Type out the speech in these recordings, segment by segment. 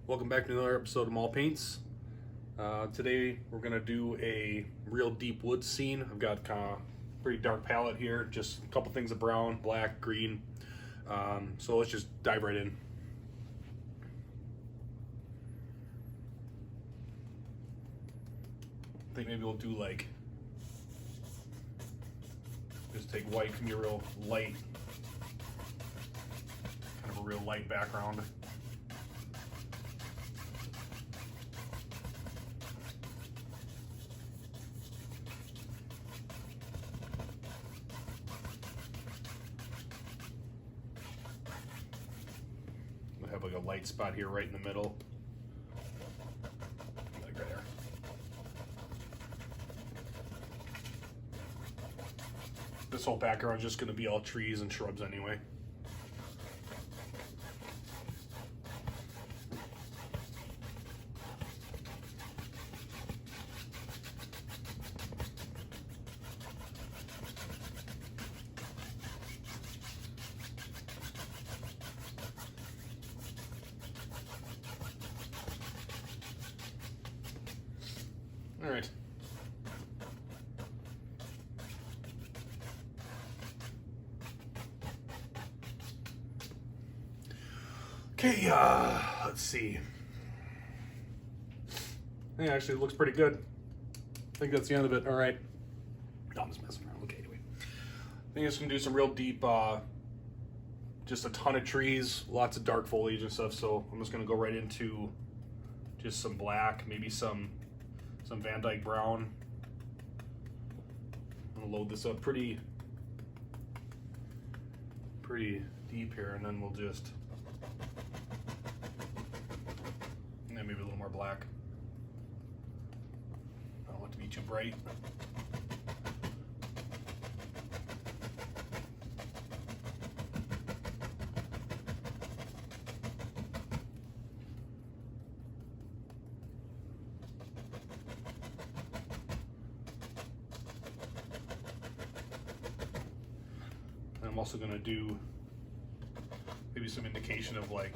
Welcome back to another episode of Maul Paints. Today we're going to do a real deep woods scene. I've got kind of pretty dark palette here, just a couple things of brown, black, green. So let's just dive right in. I think maybe we'll do just take white, can be a real light, kind of a real light background. I have like a light spot here right in the middle. Like right there. This whole background is just going to be all trees and shrubs anyway. All right. Okay, let's see. Yeah, actually it looks pretty good. I think that's the end of it. All right. No, I'm just messing around. Okay, anyway. I think it's gonna do some real deep, just a ton of trees, lots of dark foliage and stuff. So I'm just gonna go right into just some black, maybe some Van Dyke brown. I'm gonna load this up pretty deep here, and then we'll just, and then maybe a little more black. I don't want it to be too bright. I'm also going to do maybe some indication of like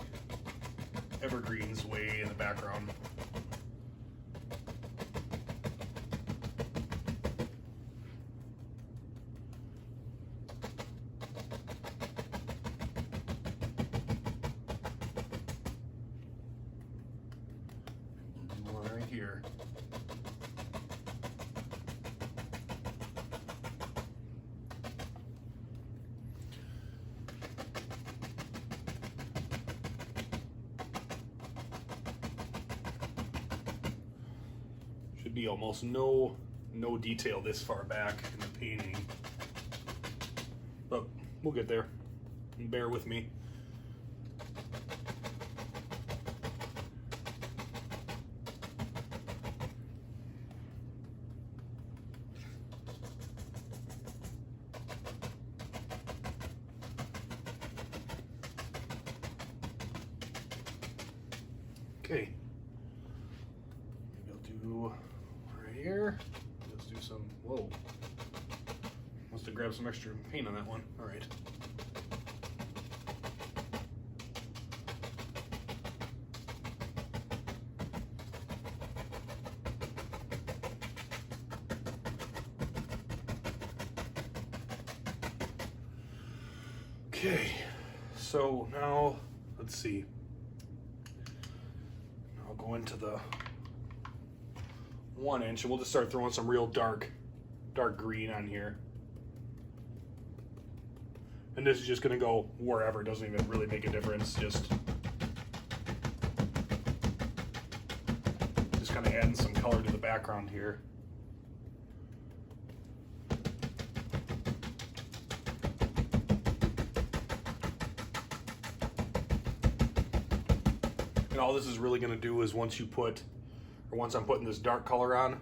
evergreens way in the background. Do one right here. Should be almost no detail this far back in the painting, but we'll get there. Bear with me. Okay. Maybe I'll do here. Let's do some, whoa. Must have grabbed some extra paint on that one. All right. Okay, so now let's see. I'll go into the 1 inch, and we'll just start throwing some real dark green on here. And this is just gonna go wherever, it doesn't even really make a difference, just kind of adding some color to the background here. And all this is really gonna do is once I'm putting this dark color on,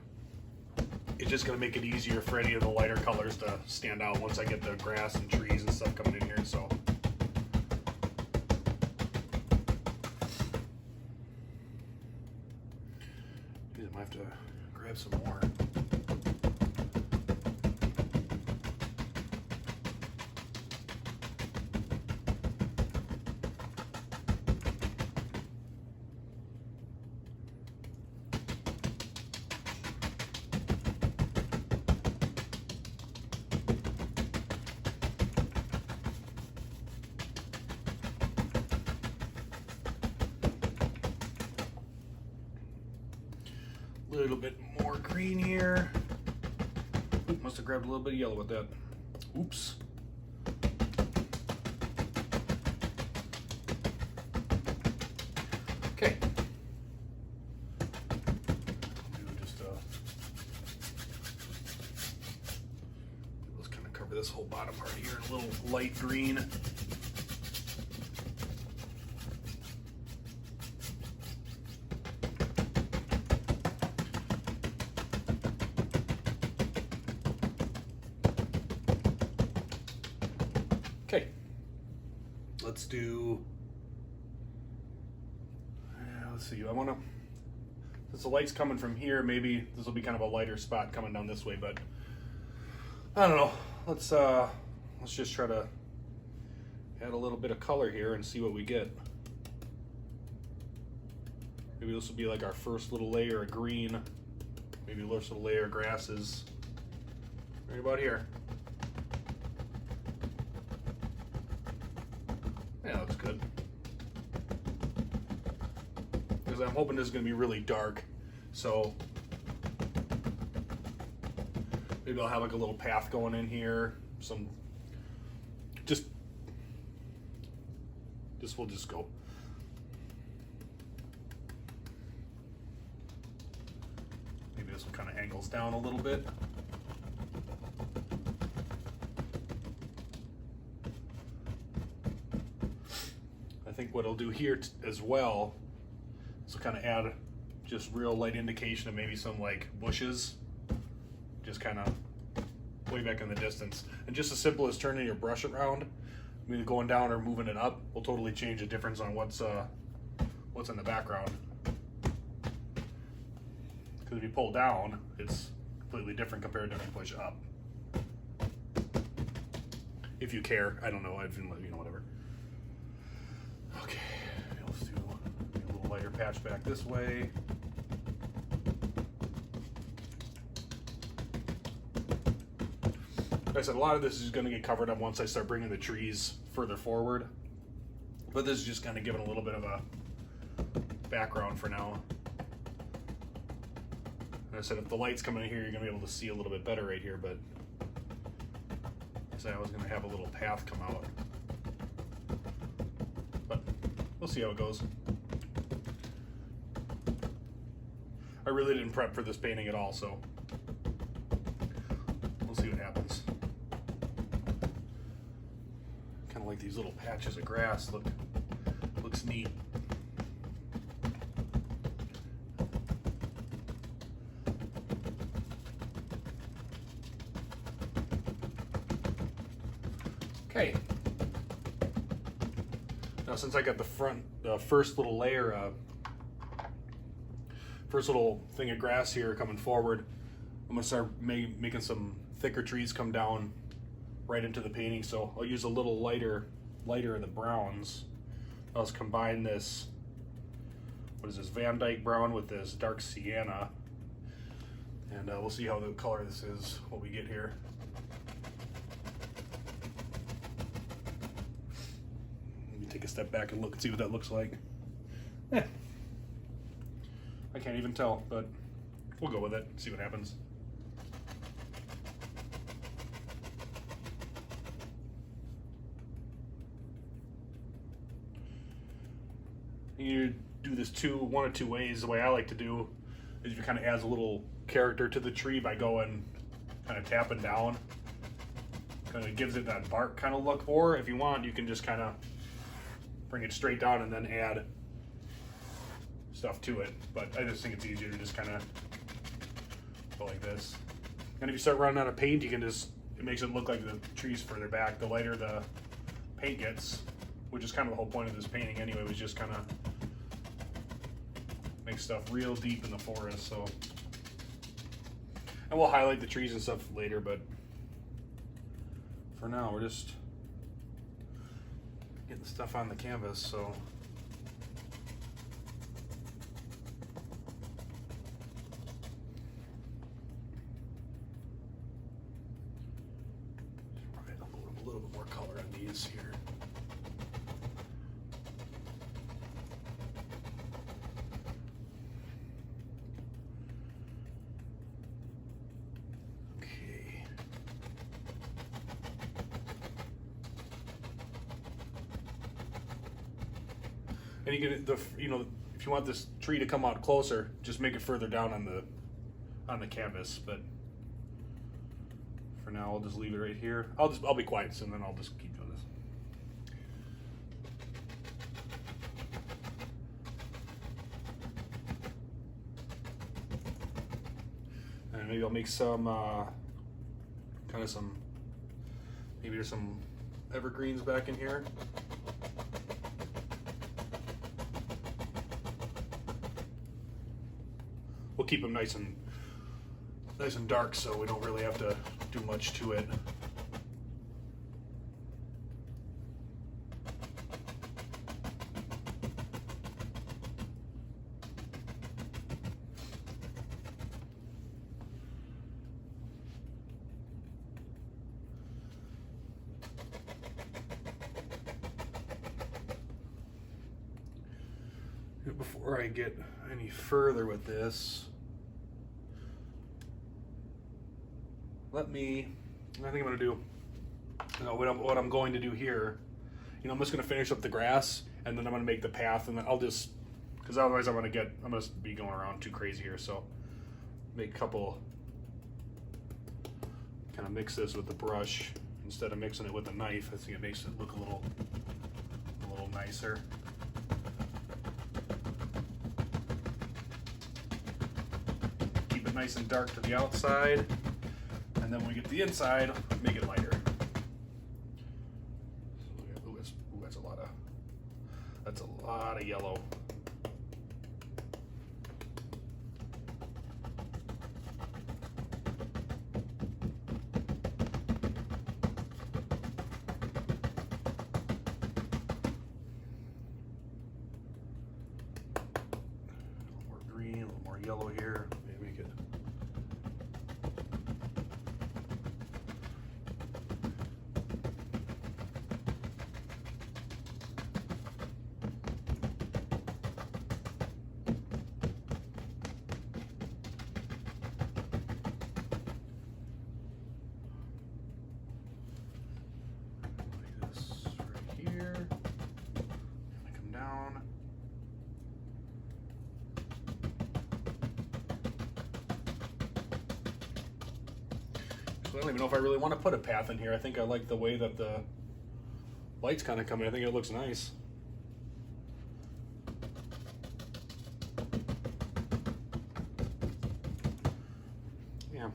it's just going to make it easier for any of the lighter colors to stand out once I get the grass and trees and stuff coming in here. So I might have to grab some more. A little bit more green here. Oop, must have grabbed a little bit of yellow with that. Oops. Okay. Let's kind of cover this whole bottom part here in a little light green. Okay, let's do, let's see, I want to, since the light's coming from here, maybe this will be kind of a lighter spot coming down this way, but I don't know. Let's just try to add a little bit of color here and see what we get. Maybe this will be like our first little layer of green. Maybe the first little layer of grasses. Right about here. Yeah, looks good. Because I'm hoping this is going to be really dark, so maybe I'll have like a little path going in here. We'll just go. Maybe this one kind of angles down a little bit. I think what I'll do here as well is kind of add just real light indication of maybe some like bushes, just kind of way back in the distance. And just as simple as turning your brush around, either going down or moving it up, will totally change the difference on what's in the background. Because if you pull down, it's completely different compared to if you push up. If you care, I don't know. I've been, you know, whatever. Okay, let's do a little lighter patch back this way. Like I said, a lot of this is going to get covered up once I start bringing the trees further forward. But this is just kind of giving a little bit of a background for now. Like I said, if the light's coming in here, you're going to be able to see a little bit better right here, but I said I was going to have a little path come out. But we'll see how it goes. I really didn't prep for this painting at all, so we'll see what happens. Kind of like these little patches of grass looks neat. Okay. Now since I got the first little layer, first little thing of grass here coming forward, I'm gonna start making some thicker trees come down right into the painting. So I'll use a little lighter of the browns. I'll just combine this, what is this, Van Dyke brown with this dark sienna. And we'll see how the color this is, what we get here. Let me take a step back and look and see what that looks like. I can't even tell, but we'll go with it, see what happens. You do this one of two ways. The way I like to do is you kind of adds a little character to the tree by going kind of tapping down. Kind of gives it that bark kind of look. Or if you want, you can just kind of bring it straight down and then add stuff to it. But I just think it's easier to just kind of go like this. And if you start running out of paint, you can it makes it look like the tree's further back. The lighter the paint gets, which is kind of the whole point of this painting anyway, was just kind of make stuff real deep in the forest. So, and we'll highlight the trees and stuff later, but for now we're just getting stuff on the canvas. So a little bit more color on these here. And you can, if you want this tree to come out closer, just make it further down on the canvas. But for now, I'll just leave it right here. I'll be quiet, so then I'll just keep doing this. And maybe I'll make some maybe there's some evergreens back in here. We'll keep them nice and dark, so we don't really have to do much to it. Before I get any further with this, I think I'm going to do, what I'm going to do here, I'm just going to finish up the grass, and then I'm going to make the path, and then I'll just, because otherwise I'm going to be going around too crazy here, so make a couple, kind of mix this with the brush instead of mixing it with a knife. I think it makes it look a little nicer. Keep it nice and dark to the outside. And then when we get to the inside, make it lighter. Ooh, that's a lot of yellow. A little more green, a little more yellow here. Maybe make it. I don't even know if I really want to put a path in here. I think I like the way that the light's kind of coming. I think it looks nice. Yeah.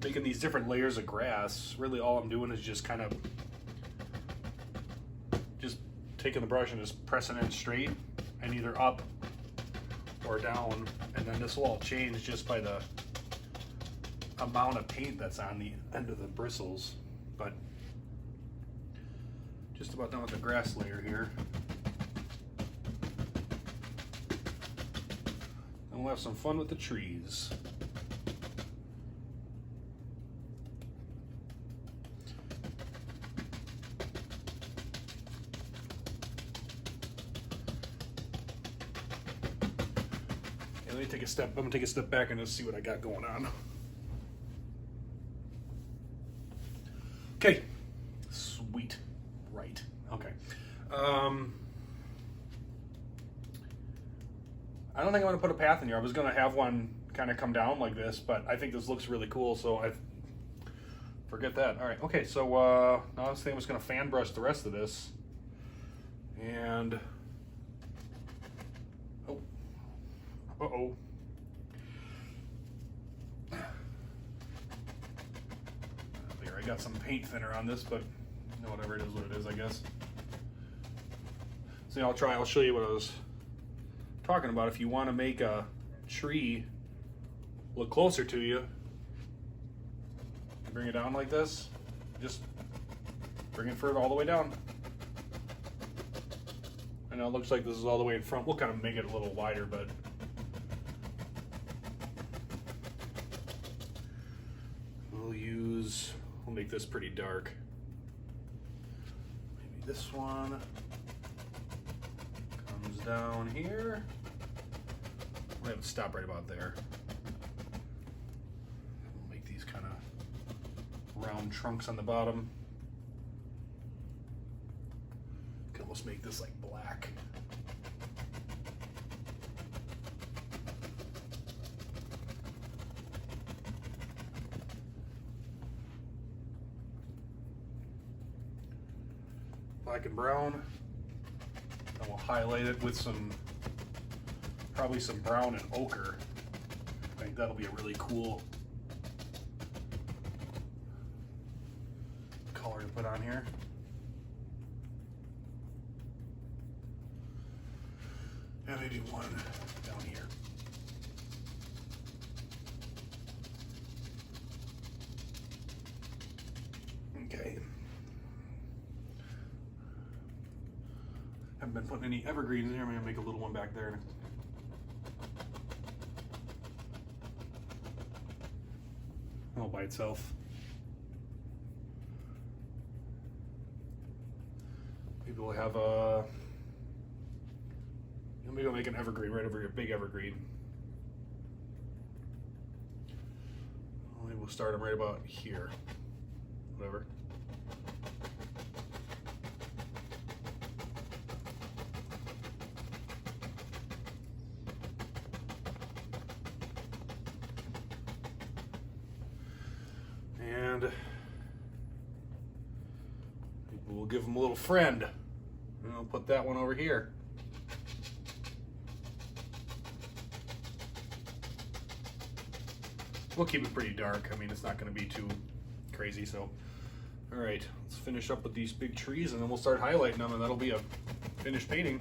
Making these different layers of grass, really all I'm doing is just kind of just taking the brush and just pressing it straight and either up or down, and then this will all change just by the amount of paint that's on the end of the bristles. But just about done with the grass layer here. And we'll have some fun with the trees. Let me take a step. I'm gonna take a step back and just see what I got going on. Okay, sweet, right? Okay. I don't think I'm gonna put a path in here. I was gonna have one kind of come down like this, but I think this looks really cool, so I forget that. All right. Okay. So now I was thinking I was gonna fan brush the rest of this, and. Uh-oh. There, I got some paint thinner on this, but whatever it is, what it is, I guess. So I'll show you what I was talking about. If you want to make a tree look closer to you, bring it down like this. Just bring it further all the way down. know it looks like this is all the way in front. We'll kind of make it a little wider, but we'll make this pretty dark. Maybe this one comes down here. We'll have it stop right about there. We'll make these kind of round trunks on the bottom. Can almost make this like black. Black and brown. And we'll highlight it with probably some brown and ochre. I think that'll be a really cool color to put on here. And maybe one down here. Okay. Haven't been putting any evergreens in here. I'm gonna make a little one back there. All by itself. Maybe we'll have a. Maybe we'll make an evergreen right over here, big evergreen. Maybe we'll start them right about here. Whatever. And we'll give them a little friend. And I'll put that one over here. We'll keep it pretty dark. I mean, it's not going to be too crazy. So, all right, let's finish up with these big trees, and then we'll start highlighting them, and that'll be a finished painting.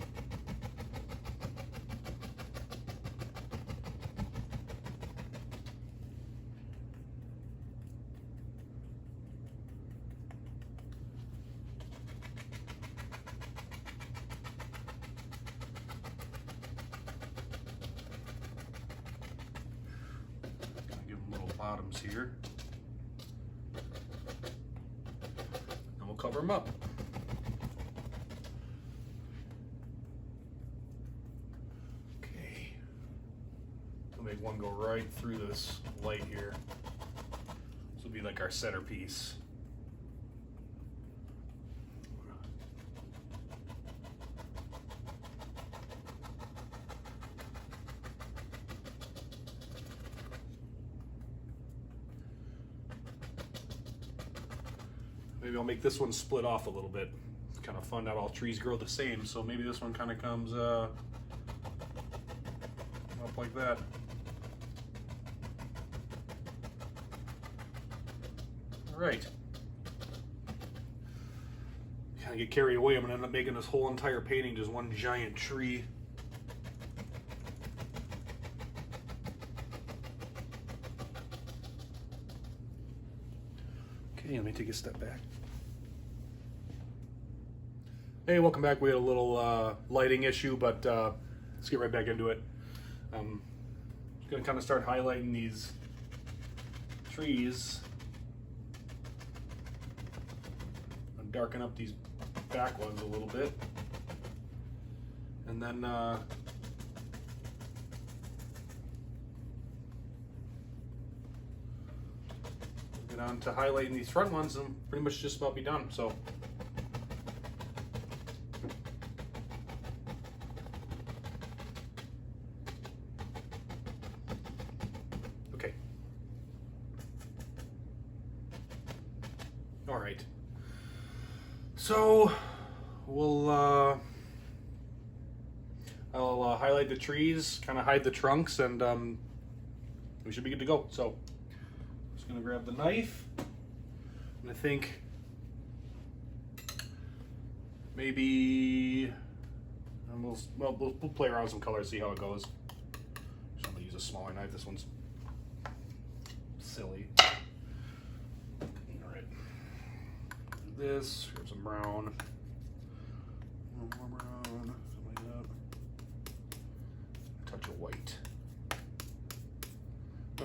Bottoms here, and we'll cover them up. Okay, we'll make one go right through this light here. This will be like our centerpiece. Maybe I'll make this one split off a little bit. It's kind of fun, not all trees grow the same, so maybe this one kind of comes up like that. All right. Kind of get carried away. I'm gonna end up making this whole entire painting just one giant tree. Okay, let me take a step back. Hey, welcome back. We had a little lighting issue, but let's get right back into it. I'm going to kind of start highlighting these trees and darken up these back ones a little bit. And then get on to highlighting these front ones and pretty much just about be done. So. All right, so we'll I'll highlight the trees, kind of hide the trunks, and we should be good to go. So I'm just gonna grab the knife, and I think maybe we'll play around with some colors, see how it goes. So I'm gonna use a smaller knife. This one's silly. This, here's some brown, more brown,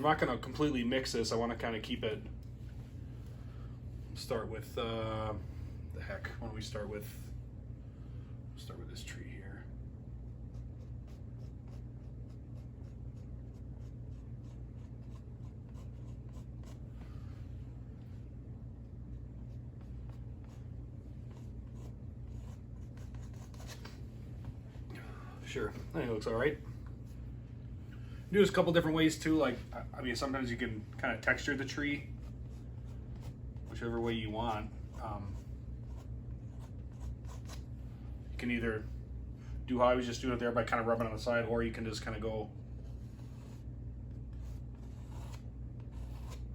I'm not going to completely mix this. I want to kind of keep it. Start with the heck. Why don't we start with this tree here? Sure, I think it looks all right. Do this a couple different ways too. Like, I mean, sometimes you can kind of texture the tree, whichever way you want. You can either do how I was just doing it there by kind of rubbing on the side, or you can just kind of go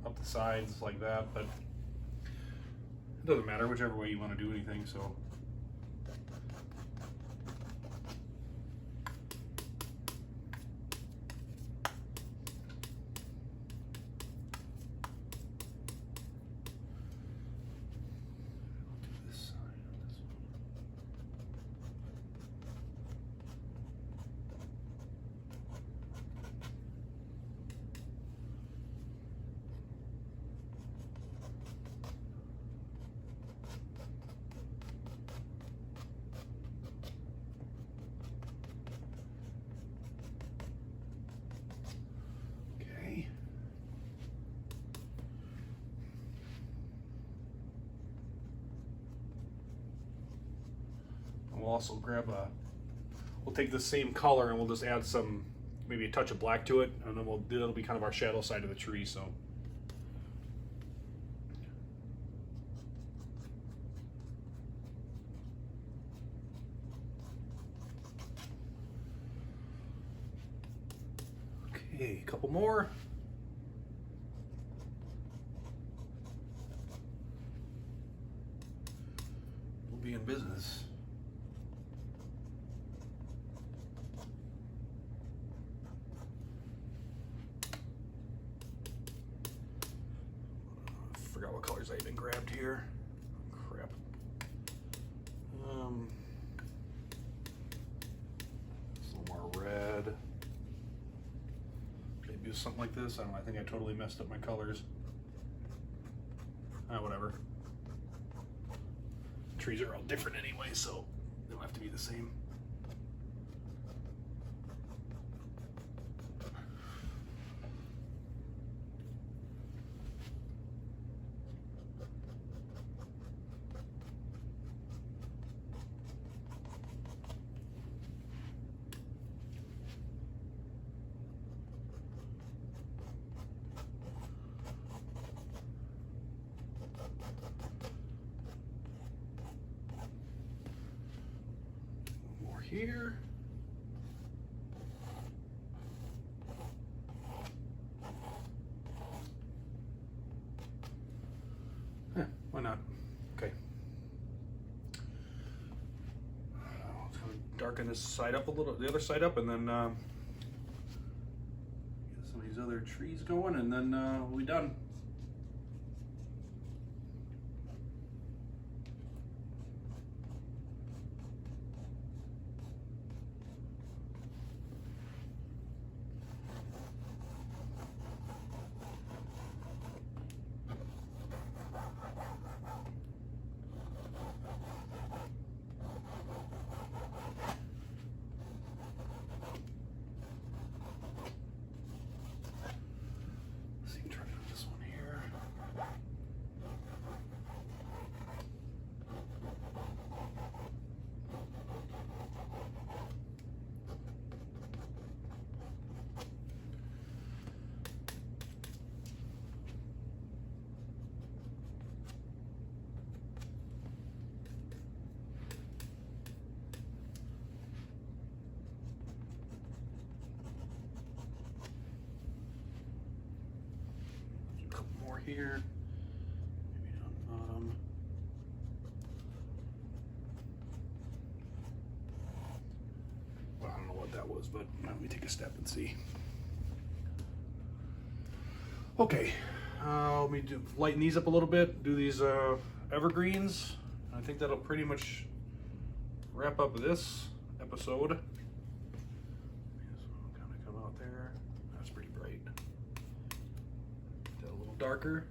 up the sides like that. But it doesn't matter, whichever way you want to do anything. So. We'll also grab we'll take the same color and we'll just add some, maybe a touch of black to it, and then that'll be kind of our shadow side of the tree. So. Okay, a couple more. We'll be in business. Forgot what colors I even grabbed here. Crap. It's a little more red. Maybe something like this. I don't know. I think I totally messed up my colors. Whatever. Trees are all different anyway, so they don't have to be the same. Here. Why not? Okay. Let's kind of darken this side up a little, the other side up, and then get some of these other trees going, and then we'll be done. Here, maybe on the bottom. Well, I don't know what that was, but let me take a step and see. Okay, let me lighten these up a little bit. Do these evergreens. I think that'll pretty much wrap up this episode. Kind of come out there. That's pretty bright. darker.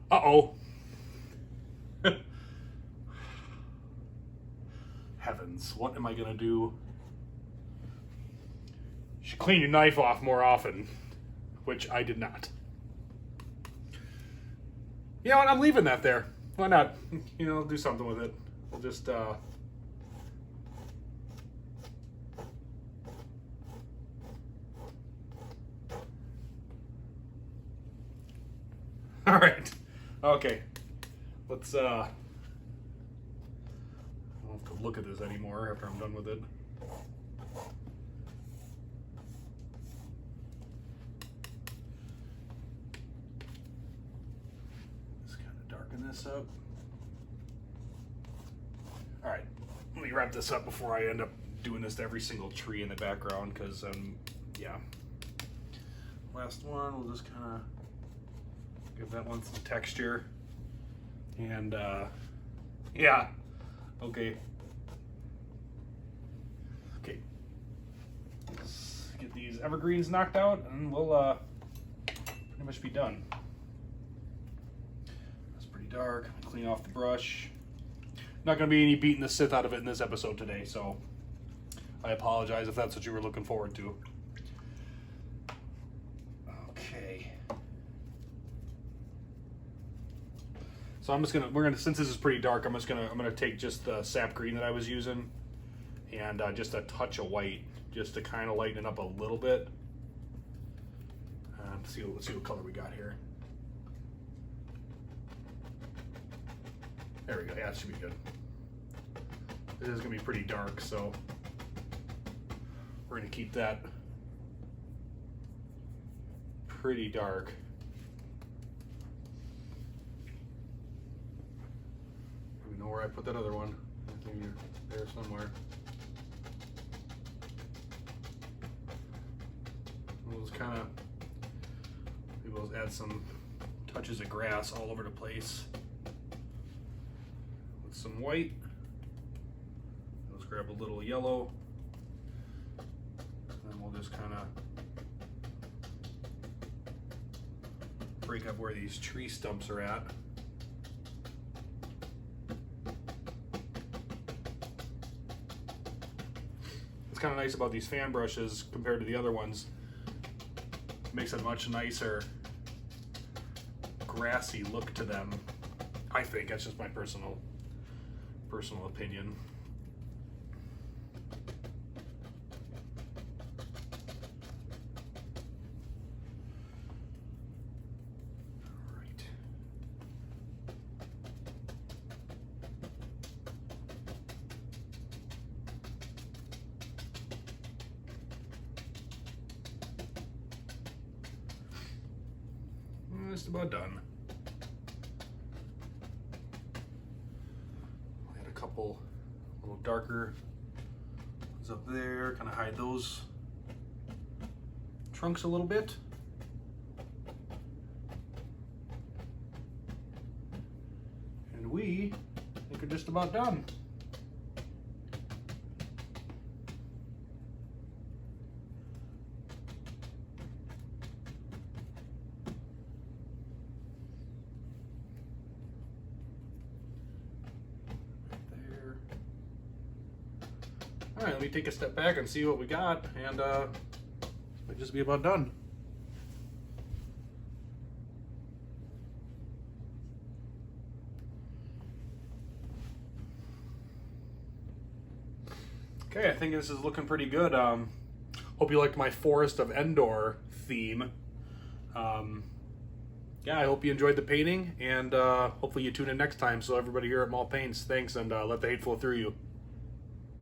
Uh-oh. Heavens, what am I gonna do? You should clean your knife off more often, which I did not. You know what, I'm leaving that there. Why not? You know, do something with it. We'll just, all right. Okay. Let's, I don't have to look at this anymore after I'm done with it. Just kind of darken this up. All right. Let me wrap this up before I end up doing this to every single tree in the background, because, yeah. Last one, we'll just kind of give that one some texture. And, yeah. Okay. Okay. Let's get these evergreens knocked out, and we'll, pretty much be done. That's pretty dark. Clean off the brush. Not going to be any beating the Sith out of it in this episode today, so I apologize if that's what you were looking forward to. Okay. So I'm just gonna, since this is pretty dark, I'm gonna take just the sap green that I was using and just a touch of white, just to kind of lighten it up a little bit. Let's see what color we got here. There we go. Yeah, it should be good. This is gonna be pretty dark, so we're gonna keep that pretty dark. I know where I put that other one. I think there somewhere. We'll just kind of, maybe we'll add some touches of grass all over the place with some white. Let's grab a little yellow, and then we'll just kind of break up where these tree stumps are at. What's kind of nice about these fan brushes compared to the other ones, it makes a much nicer grassy look to them. I think that's just my personal opinion. All right. Just about done. I'll add a couple little darker ones up there, kind of hide those trunks a little bit. And we think we're just about done. All right, let me take a step back and see what we got, and might just be about done. Okay, I think this is looking pretty good. Hope you liked my Forest of Endor theme. Yeah, I hope you enjoyed the painting, and hopefully you tune in next time. So everybody here at Maul Paints, thanks, and let the hate flow through you.